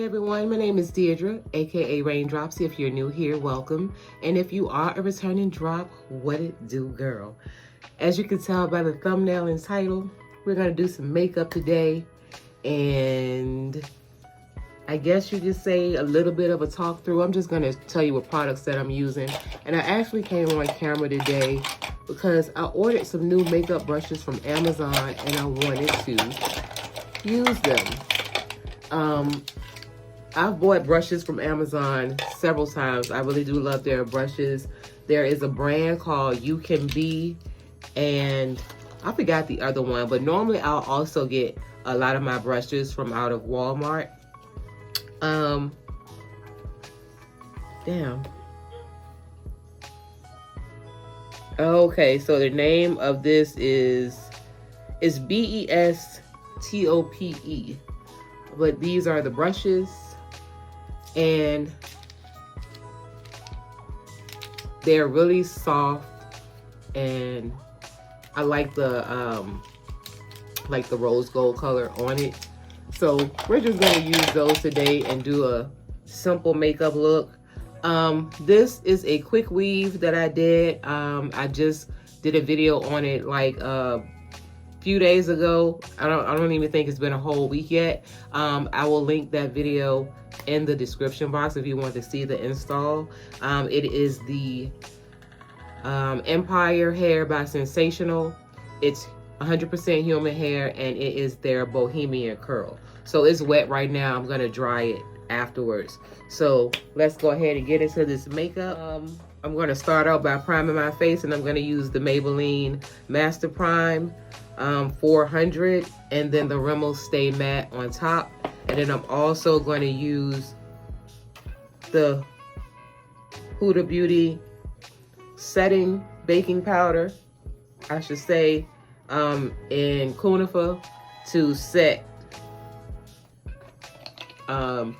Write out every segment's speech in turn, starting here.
Hey everyone, my name is Deirdre, aka Raindrops. If you're new here, welcome. And if you are a returning drop, what it do, girl? As you can tell by the thumbnail and title, we're gonna do some makeup today. And I guess you could say a little bit of a talk through. I'm just gonna tell you what products that I'm using. And I actually came on camera today because I ordered some new makeup brushes from Amazon and I wanted to use them. I've bought brushes from Amazon several times. I really do love their brushes. There is a brand called You Can Be, and I forgot the other one, but normally I'll also get a lot of my brushes from out of Walmart. Damn. Okay, so the name of this is BESTOPE. But these are the brushes, and they're really soft, and I like the rose gold color on it. So we're just gonna use those today and do a simple makeup look. This is a quick weave that I did. I just did a video on it like few days ago. I don't even think it's been a whole week yet. I will link that video in the description box if you want to see the install. It is the Empire Hair by Sensational. It's 100% human hair, and it is their Bohemian curl. So it's wet right now. I'm gonna dry it afterwards. So let's go ahead and get into this makeup. I'm gonna start out by priming my face, and I'm gonna use the Maybelline Master Prime 400, and then the Rimmel Stay Matte on top. And then I'm also going to use the Huda Beauty setting baking powder, I should say, in Cunifer to set the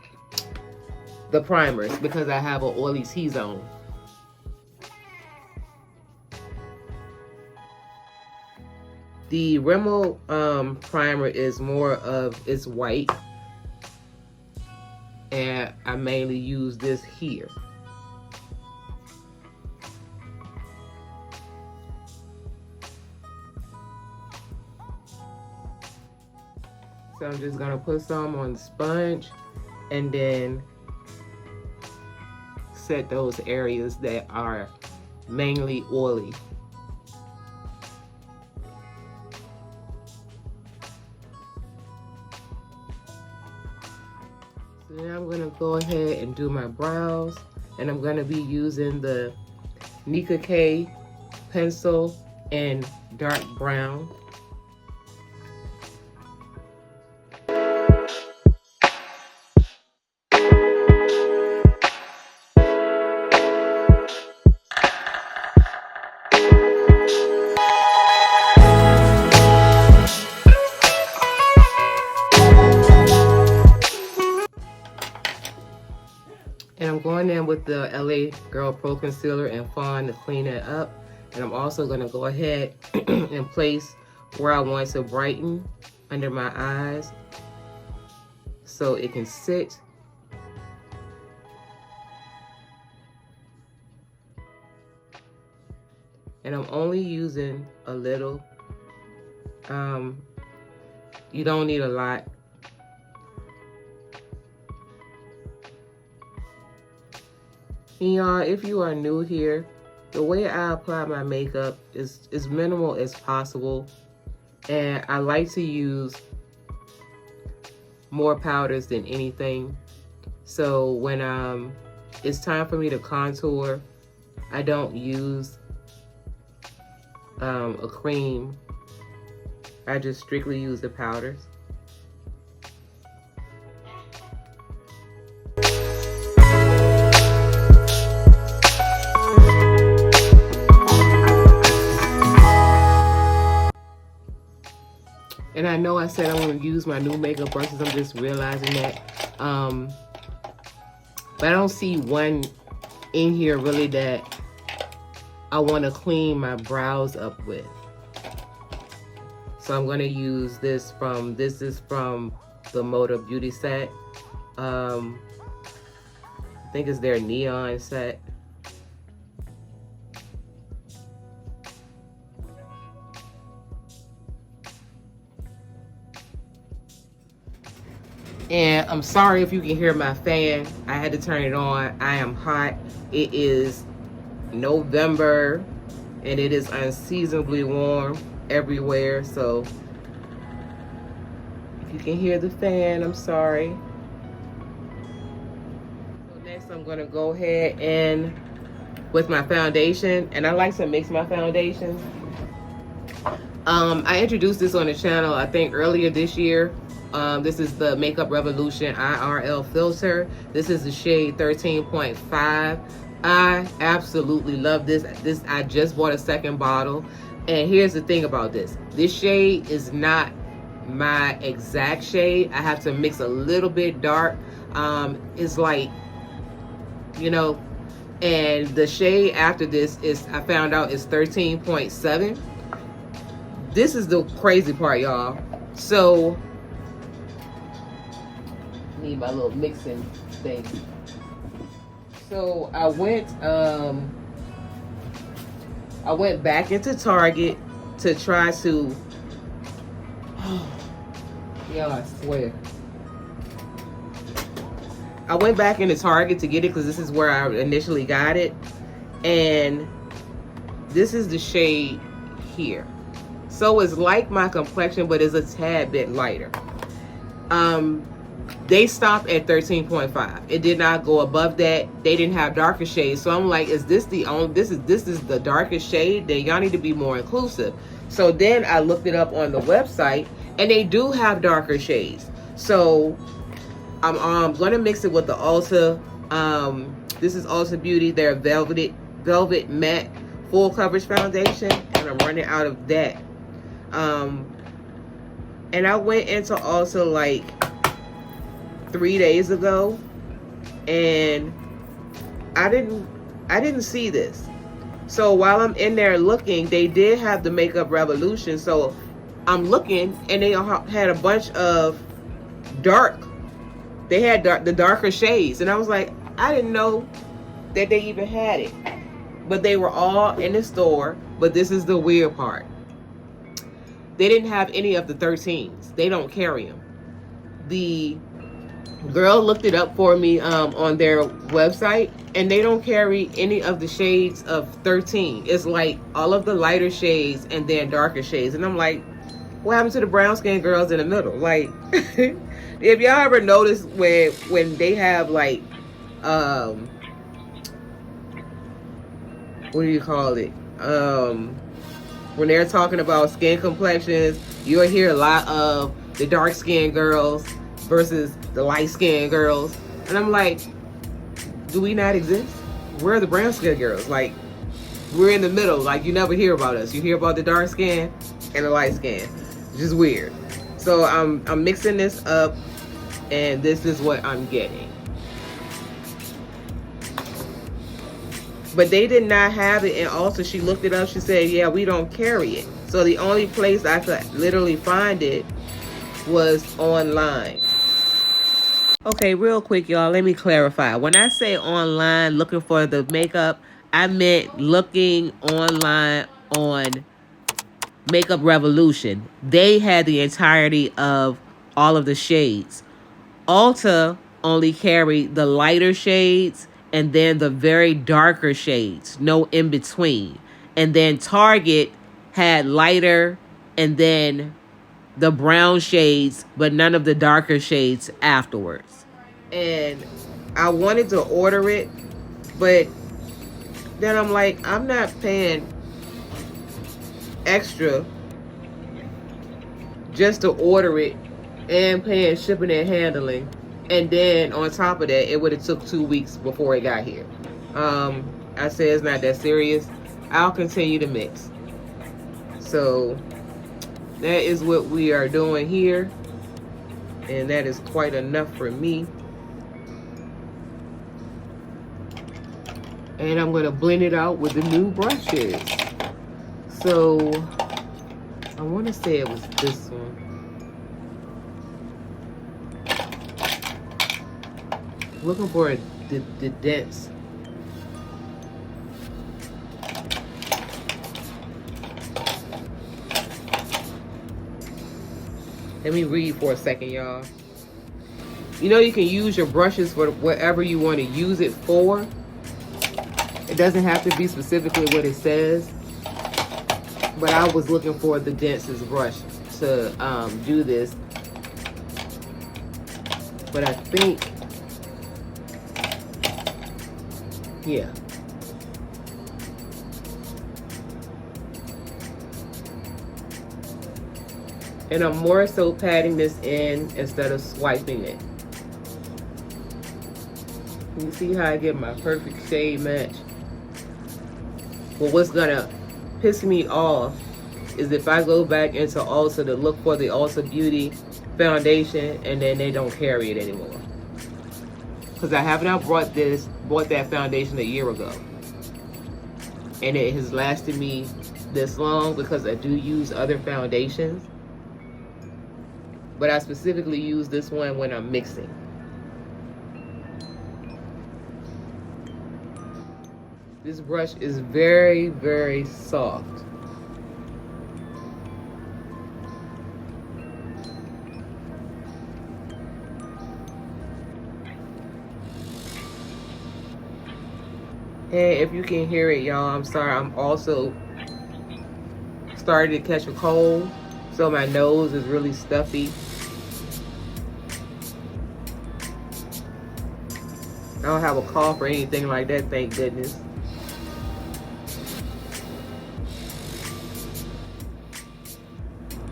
primers because I have an oily T-zone. The Rimmel primer is more of, it's white, and I mainly use this here. So I'm just gonna put some on the sponge and then set those areas that are mainly oily. Now I'm gonna go ahead and do my brows, and I'm gonna be using the Nika K pencil in dark brown. And I'm going in with the LA Girl Pro Concealer and Fawn to clean it up. And I'm also going to go ahead and place where I want to brighten under my eyes so it can sit. And I'm only using a little. You don't need a lot. And y'all, if you are new here, the way I apply my makeup is as minimal as possible. And I like to use more powders than anything. So when it's time for me to contour, I don't use a cream. I just strictly use the powders. And I know I said I want to use my new makeup brushes. I'm just realizing that. But I don't see one in here really that I want to clean my brows up with. So I'm going to use this is from the Moda Beauty set. I think it's their neon set. And I'm sorry if you can hear my fan. I had to turn it on. I am hot. It is November and it is unseasonably warm everywhere. So if you can hear the fan, I'm sorry. So next I'm gonna go ahead and with my foundation, and I like to mix my foundations. I introduced this on the channel, I think earlier this year. This is the Makeup Revolution IRL filter. This is the shade 13.5. I absolutely love this. I just bought a second bottle. And here's the thing about this. This shade is not my exact shade. I have to mix a little bit dark. It's like, you know, and the shade after this is, I found out, is 13.7. This is the crazy part, y'all. So need my little mixing thing. So I went back into Target to try to, y'all, I swear. I went back into Target to get it because this is where I initially got it. And this is the shade here. So it's like my complexion, but it's a tad bit lighter. They stopped at 13.5. It did not go above that. They didn't have darker shades. So I'm like, is this the only, this is the darkest shade? Then y'all need to be more inclusive. So then I looked it up on the website and they do have darker shades. So I'm gonna mix it with the Ulta. This is Ulta Beauty, their Velvet Matte Full Coverage Foundation, and I'm running out of that. And I went into Ulta like 3 days ago, and I didn't see this. So while I'm in there looking, they did have the Makeup Revolution. So I'm looking, and they had a bunch of dark. They had the darker shades, and I was like, I didn't know that they even had it. But they were all in the store. But this is the weird part. They didn't have any of the 13s. They don't carry them. The girl looked it up for me on their website, and they don't carry any of the shades of 13. It's like all of the lighter shades and then darker shades. And I'm like, what happened to the brown skin girls in the middle? Like, if y'all ever noticed when they have like, what do you call it? When they're talking about skin complexions, you'll hear a lot of the dark skinned girls versus the light skinned girls. And I'm like, do we not exist? Where are the brown skinned girls? Like, we're in the middle. Like, you never hear about us. You hear about the dark skin and the light skin. It's just weird. So I'm mixing this up, and this is what I'm getting. But they did not have it, and also she looked it up. She said, yeah, we don't carry it. So the only place I could literally find it was online. Okay, real quick, y'all, let me clarify. When I say online looking for the makeup, I meant looking online on Makeup Revolution. They had the entirety of all of the shades. Ulta only carried the lighter shades and then the very darker shades, no in between. And then Target had lighter and then the brown shades, but none of the darker shades afterwards. And I wanted to order it, but then I'm like, I'm not paying extra just to order it and paying shipping and handling. And then on top of that, it would have took 2 weeks before it got here. I said it's not that serious. I'll continue to mix. So that is what we are doing here. And that is quite enough for me. And I'm going to blend it out with the new brushes. So I want to say it was this one. Looking for the dents. Let me read for a second, y'all. You know, you can use your brushes for whatever you want to use it for. It doesn't have to be specifically what it says. But I was looking for the densest brush to do this. But I think, yeah. And I'm more so patting this in instead of swiping it. You see how I get my perfect shade match? Well, what's gonna piss me off is if I go back into Ulta to look for the Ulta Beauty foundation and then they don't carry it anymore. Because I have not bought that foundation a year ago. And it has lasted me this long because I do use other foundations. But I specifically use this one when I'm mixing. This brush is very, very soft. And if you can hear it, y'all, I'm sorry. I'm also starting to catch a cold, so my nose is really stuffy. I don't have a cough or anything like that, thank goodness.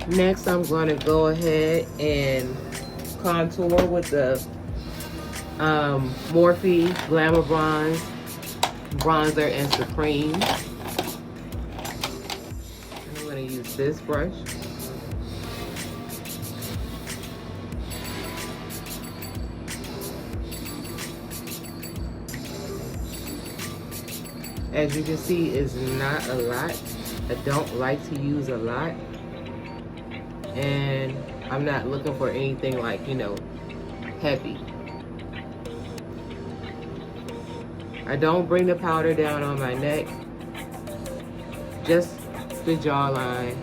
Next, I'm going to go ahead and contour with the Morphe Glamour Bronze Bronzer and Supreme. I'm going to use this brush. As you can see, it's not a lot. I don't like to use a lot. And I'm not looking for anything like, you know, heavy. I don't bring the powder down on my neck, just the jawline.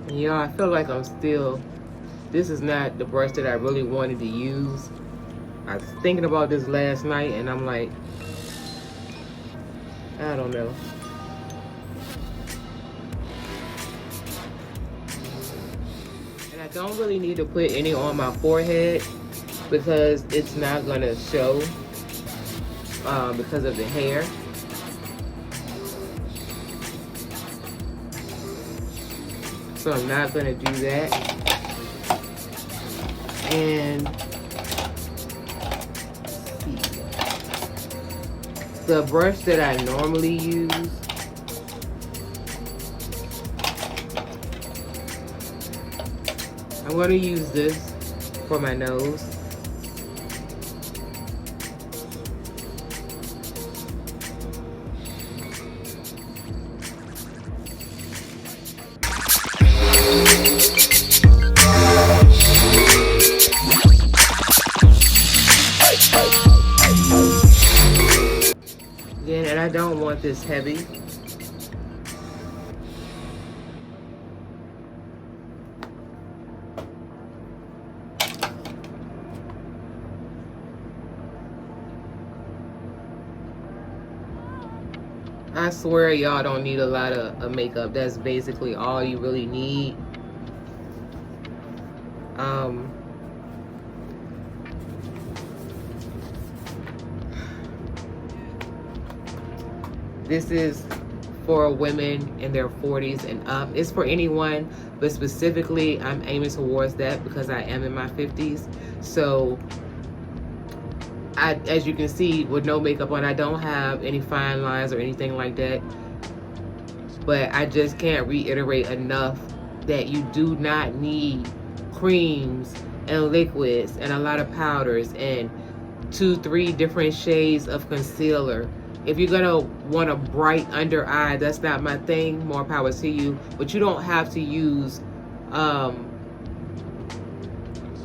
Yeah, I feel like I'm still, this is not the brush that I really wanted to use. I was thinking about this last night and I'm like, I don't know. And I don't really need to put any on my forehead because it's not gonna show because of the hair. So I'm not gonna do that. And the brush that I normally use, I'm gonna use this for my nose. Again, and I don't want this heavy. I swear y'all don't need a lot of makeup. That's basically all you really need. This is for women in their 40s and up. It's for anyone, but specifically I'm aiming towards that because I am in my 50s. So as you can see, with no makeup on, I don't have any fine lines or anything like that. But I just can't reiterate enough that you do not need creams and liquids and a lot of powders and 2-3 different shades of concealer If you're gonna want a bright under eye, that's not my thing. More power to you. But you don't have to use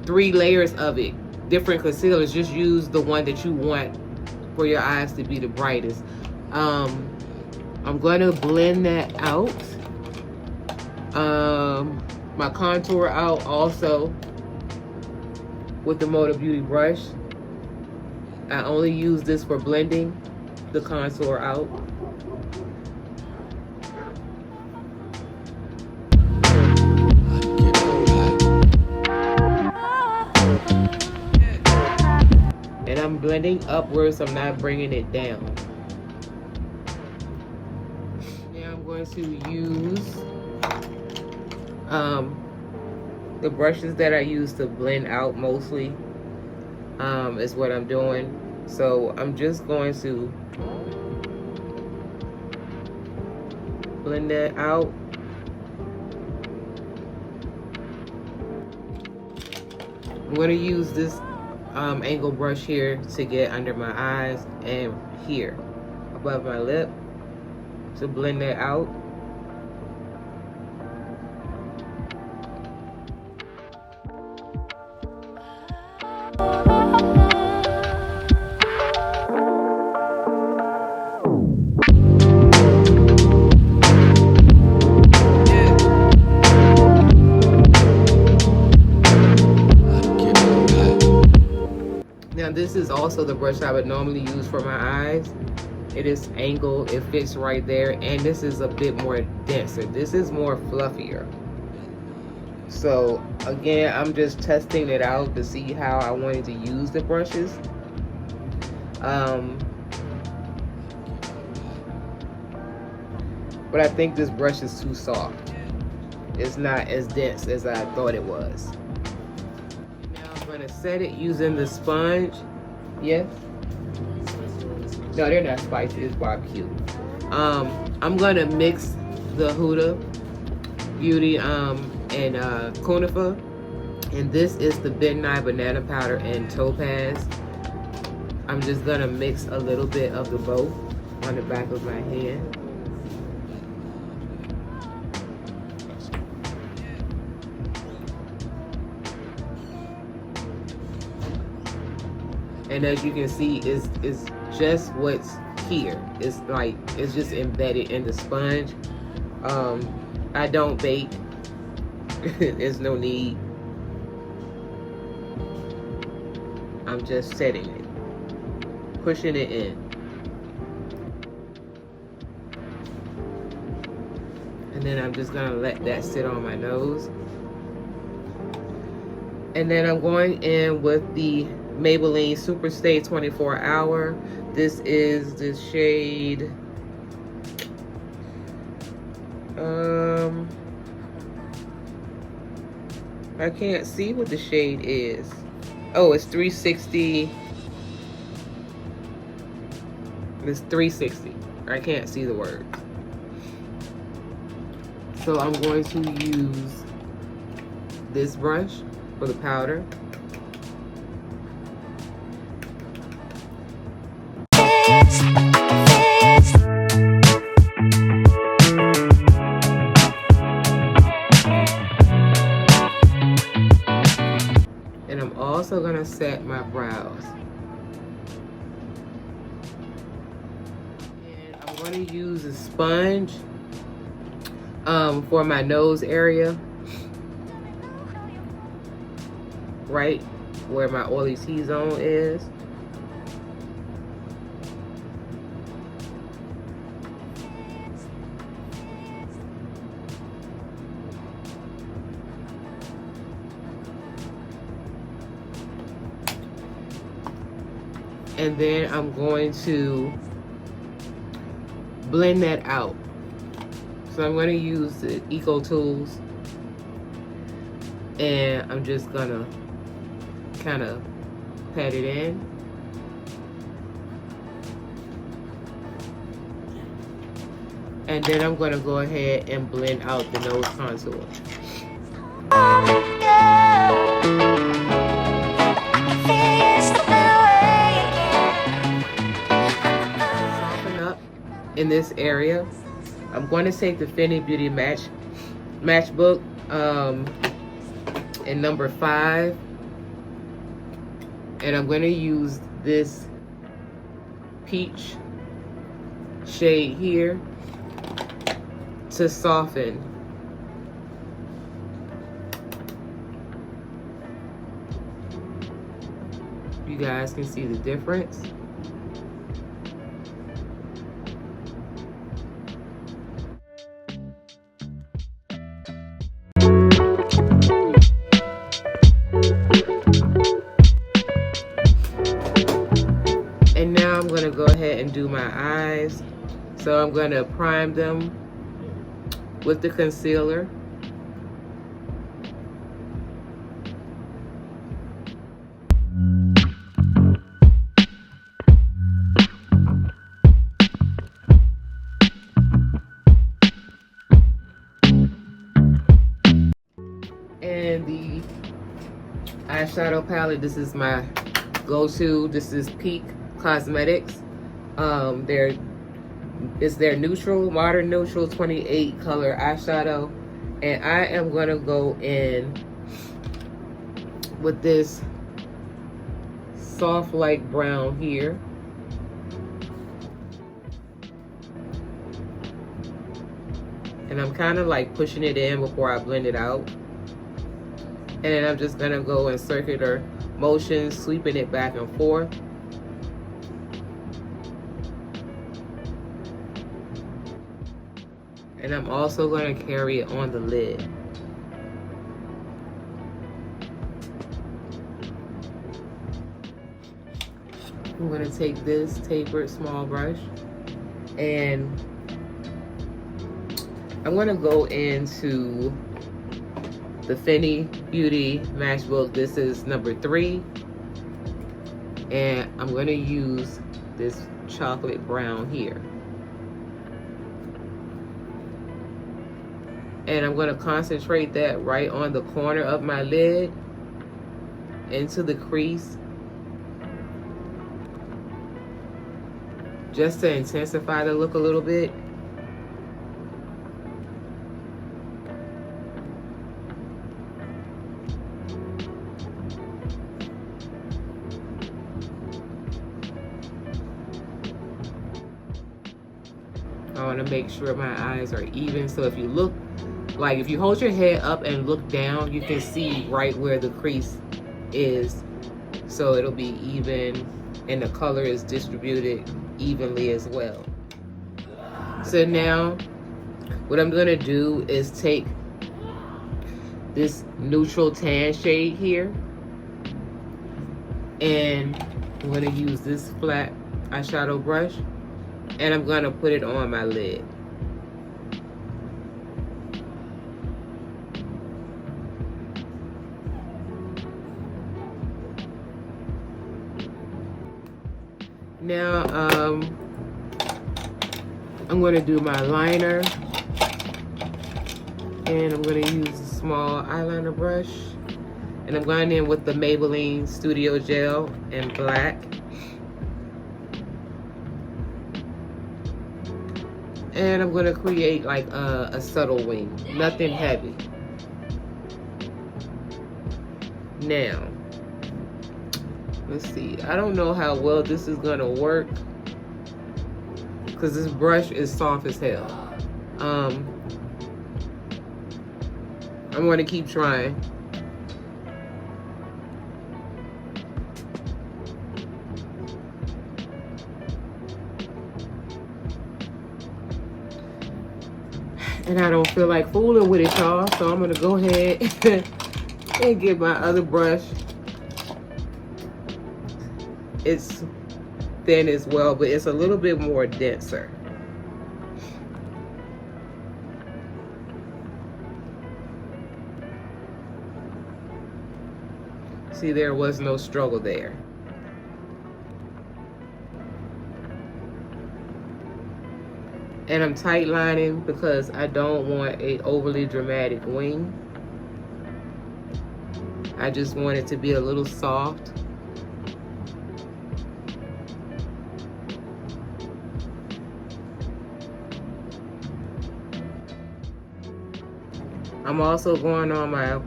3 layers of it. Different concealers. Just use the one that you want for your eyes to be the brightest. I'm gonna blend that out. My contour out also with the Motor Beauty brush. I only use this for blending the contour out. And I'm blending upwards, I'm not bringing it down. Now I'm going to use the brushes that I use to blend out mostly is what I'm doing. So I'm just going to blend that out. I'm going to use this angle brush here to get under my eyes and here above my lip to blend that out. Now this is also the brush I would normally use for my eyes. It is angled, it fits right there, and this is a bit more denser. This is more fluffier. So again, I'm just testing it out to see how I wanted to use the brushes. But I think this brush is too soft. It's not as dense as I thought it was. Now I'm going to set it using the sponge. Yes? No, they're not spicy, it's barbecue. I'm going to mix the Huda Beauty and Cunifer. And this is the Midnight Banana Powder and Topaz. I'm just going to mix a little bit of the both on the back of my hand. And as you can see, it's just what's here. It's like, it's just embedded in the sponge. I don't bake. There's no need. I'm just setting it, pushing it in. And then I'm just gonna let that sit on my nose. And then I'm going in with the Maybelline Super Stay 24 Hour. This is the shade, I can't see what the shade is. Oh, it's 360. It's 360. I can't see the word. So I'm going to use this brush for the powder. And I'm also gonna set my brows. And I'm gonna use a sponge for my nose area, right where my oily T-zone is. And then I'm going to blend that out. So I'm going to use the Eco Tools, and I'm just going to kind of pat it in. And then I'm going to go ahead and blend out the nose contour. Soften in this area. I'm going to take the Fenty Beauty Matchbook in number 5. And I'm going to use this peach shade here to soften. You guys can see the difference. And now I'm going to go ahead and do my eyes. So I'm going to prime them with the concealer. And the eyeshadow palette, this is my go-to. This is Peak Cosmetics. It's their neutral, modern neutral 28 color eyeshadow. And I am gonna go in with this soft light brown here. And I'm kind of like pushing it in before I blend it out. And then I'm just gonna go in circular motion, sweeping it back and forth. And I'm also going to carry it on the lid. I'm going to take this tapered small brush and I'm going to go into the Fenty Beauty Matchbook. This is number 3. And I'm going to use this chocolate brown here. And I'm going to concentrate that right on the corner of my lid into the crease, just to intensify the look a little bit. I want to make sure my eyes are even, so if you look, like if you hold your head up and look down, you can see right where the crease is. So it'll be even and the color is distributed evenly as well. So now what I'm gonna do is take this neutral tan shade here and I'm gonna use this flat eyeshadow brush and I'm gonna put it on my lid. Now, I'm going to do my liner, and I'm going to use a small eyeliner brush, and I'm going in with the Maybelline Studio Gel in black. And I'm going to create like a subtle wing, nothing heavy. Now, let's see. I don't know how well this is gonna work because this brush is soft as hell. I'm gonna keep trying. And I don't feel like fooling with it, y'all. So I'm gonna go ahead and get my other brush. It's thin as well, but it's a little bit more denser. See, there was no struggle there. And I'm tight lining because I don't want an overly dramatic wing. I just want it to be a little soft. I'm also going on my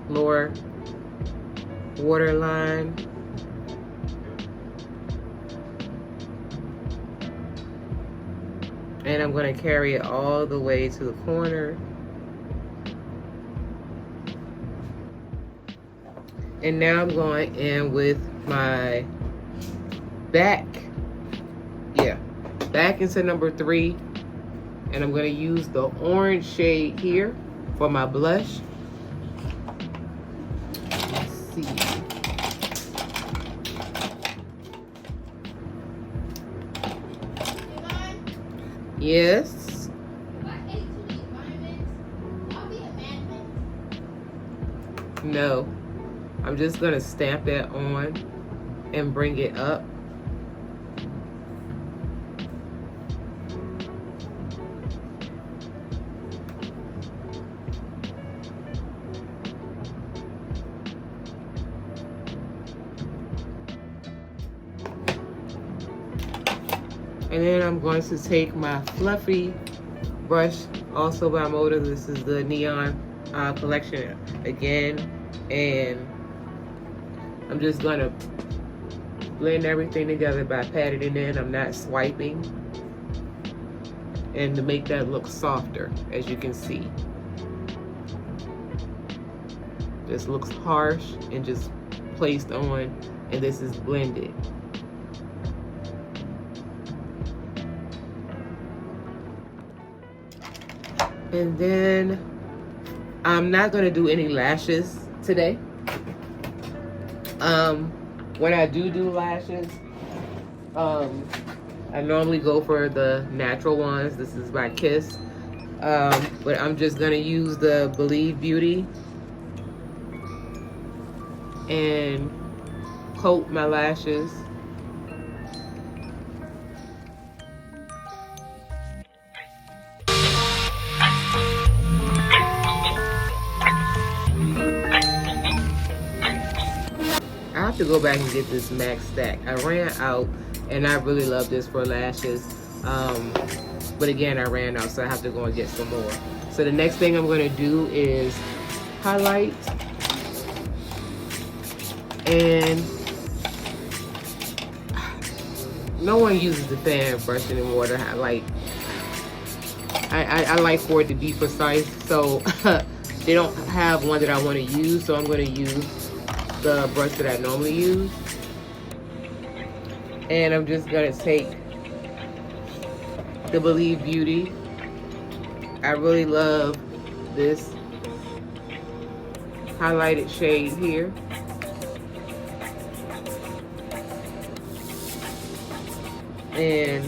lower waterline. And I'm going to carry it all the way to the corner. And now I'm going in with my back. Yeah, back into number 3. And I'm going to use the orange shade here for my blush. Let's see. Yes. No. I'm just going to stamp that on and bring it up. And then I'm going to take my fluffy brush, also by Moda. This is the Neon collection again. And I'm just going to blend everything together by patting it in. I'm not swiping. And to make that look softer, as you can see. This looks harsh and just placed on, and this is blended. And then I'm not going to do any lashes today. When I do lashes, I normally go for the natural ones. This is by Kiss. But I'm just going to use the Believe Beauty and coat my lashes. I have to go back and get this MAC stack. I ran out, and I really love this for lashes. But again, I ran out, so I have to go and get some more. So the next thing I'm going to do is highlight. And no one uses the fan brush anymore to highlight. I like for it to be precise, so they don't have one that I want to use, so I'm going to use the brush that I normally use. And I'm just going to take the Believe Beauty. I really love this highlighted shade here. And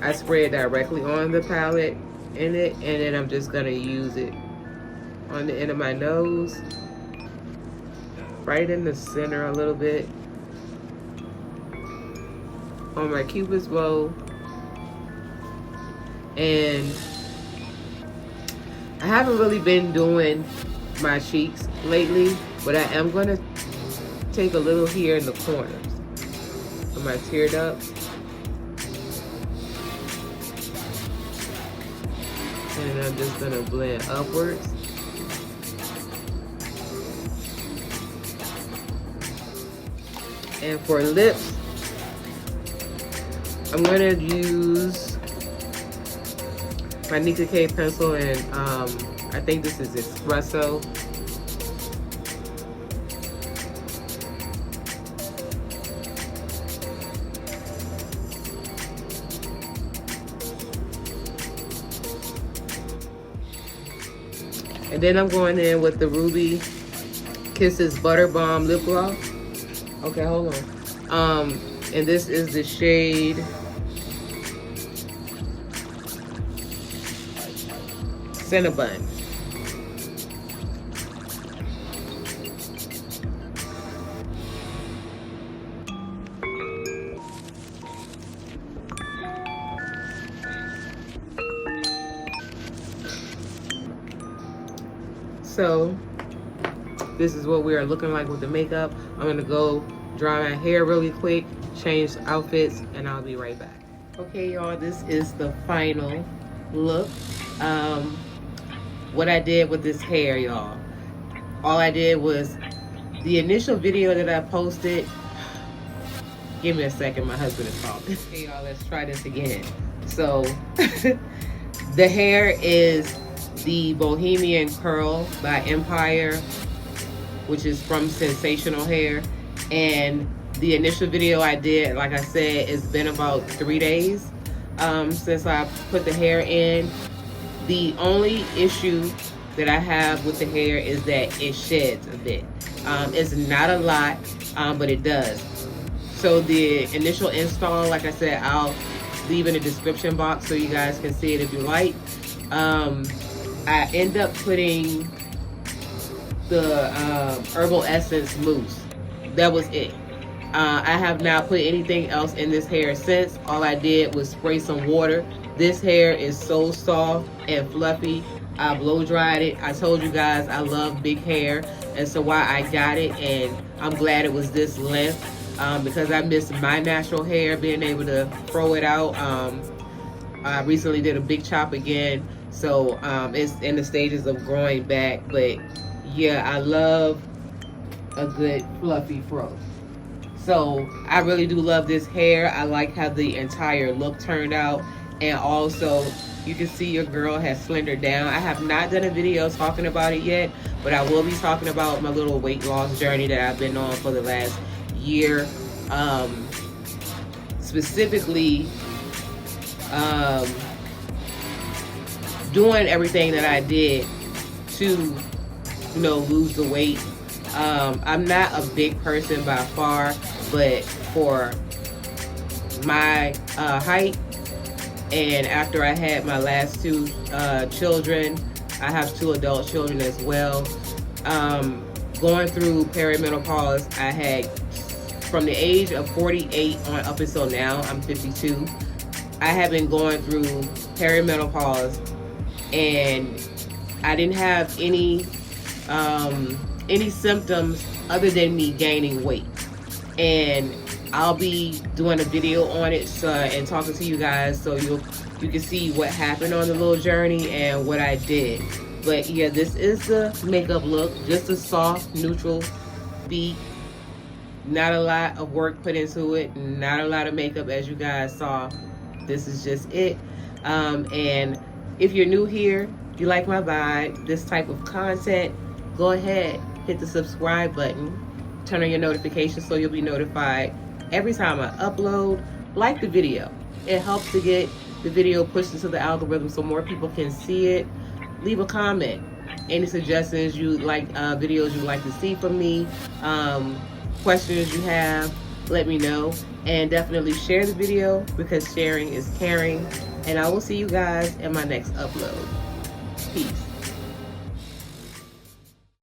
I spray it directly on the palette in it, and then I'm just going to use it on the end of my nose, right in the center a little bit, on my Cupid's bow. And I haven't really been doing my cheeks lately, but I am going to take a little here in the corners of my tear duct. And I'm just going to blend upwards. And for lips, I'm going to use my Nika K pencil, and I think this is Espresso. And then I'm going in with the Ruby Kisses Butter Bomb Lip Gloss. Okay, hold on. And this is the shade Cinnabon. So this is what we are looking like with the makeup. I'm gonna go dry my hair really quick, change outfits, and I'll be right back. Okay, y'all, this is the final look. what I did with this hair, y'all. All I did was the initial video that I posted. Give me a second, my husband is calling. Okay, y'all, let's try this again. So the hair is the Bohemian Curl by Empire, which is from Sensational Hair. And the initial video I did, like I said, it's been about 3 days since I put the hair in. The only issue that I have with the hair is that it sheds a bit. It's not a lot, but it does. So the initial install, like I said, I'll leave in the description box so you guys can see it if you like. I end up putting the herbal essence mousse. That was it. I have not put anything else in this hair since. All I did was spray some water. This hair is so soft and fluffy. I blow dried it. I told you guys I love big hair, and so why I got it, and I'm glad it was this length because I miss my natural hair, being able to throw it out. I recently did a big chop again, so it's in the stages of growing back. But yeah, I love a good fluffy fro. So I really do love this hair. I like how the entire look turned out, and also you can see your girl has slendered down. I have not done a video talking about it yet, but I will be talking about my little weight loss journey that I've been on for the last year. Specifically doing everything that I did to, you know, lose the weight. I'm not a big person by far, but for my height, and after I had my last 2 children, I have 2 adult children as well. Going through perimenopause, I had, from the age of 48 on up until now, I'm 52. I have been going through perimenopause, and I didn't have any symptoms other than me gaining weight. And I'll be doing a video on it and talking to you guys, so you can see what happened on the little journey and what I did. But yeah, this is the makeup look, just a soft, neutral beat. Not a lot of work put into it, not a lot of makeup, as you guys saw. This is just it. And if you're new here, you like my vibe, this type of content, go ahead, hit the subscribe button, turn on your notifications so you'll be notified every time I upload. Like the video. It helps to get the video pushed into the algorithm so more people can see it. Leave a comment. Any suggestions you like, videos you'd like to see from me, questions you have, let me know. And definitely share the video, because sharing is caring. And I will see you guys in my next upload. Peace.